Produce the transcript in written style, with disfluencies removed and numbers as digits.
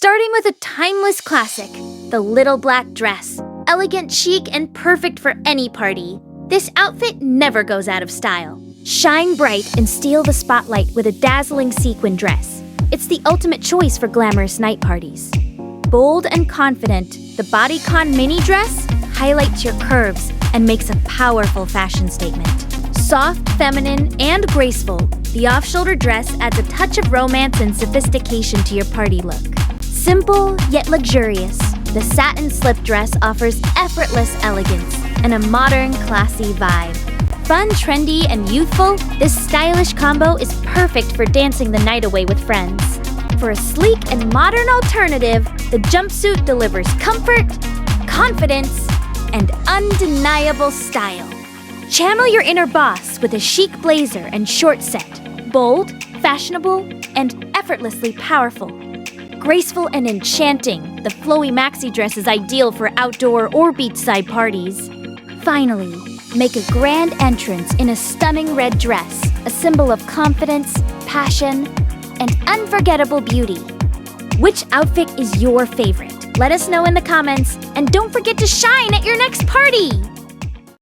Starting with a timeless classic, the little black dress. Elegant, chic, and perfect for any party. This outfit never goes out of style. Shine bright and steal the spotlight with a dazzling sequin dress. It's the ultimate choice for glamorous night parties. Bold and confident, the Bodycon mini dress highlights your curves and makes a powerful fashion statement. Soft, feminine, and graceful, the off-shoulder dress adds a touch of romance and sophistication to your party look. Simple yet luxurious, the satin slip dress offers effortless elegance and a modern, classy vibe. Fun, trendy, and youthful, this stylish combo is perfect for dancing the night away with friends. For a sleek and modern alternative, the jumpsuit delivers comfort, confidence, and undeniable style. Channel your inner boss with a chic blazer and short set. Bold, fashionable, and effortlessly powerful. Graceful and enchanting, the flowy maxi dress is ideal for outdoor or beachside parties. Finally, make a grand entrance in a stunning red dress, a symbol of confidence, passion, and unforgettable beauty. Which outfit is your favorite? Let us know in the comments, and don't forget to shine at your next party!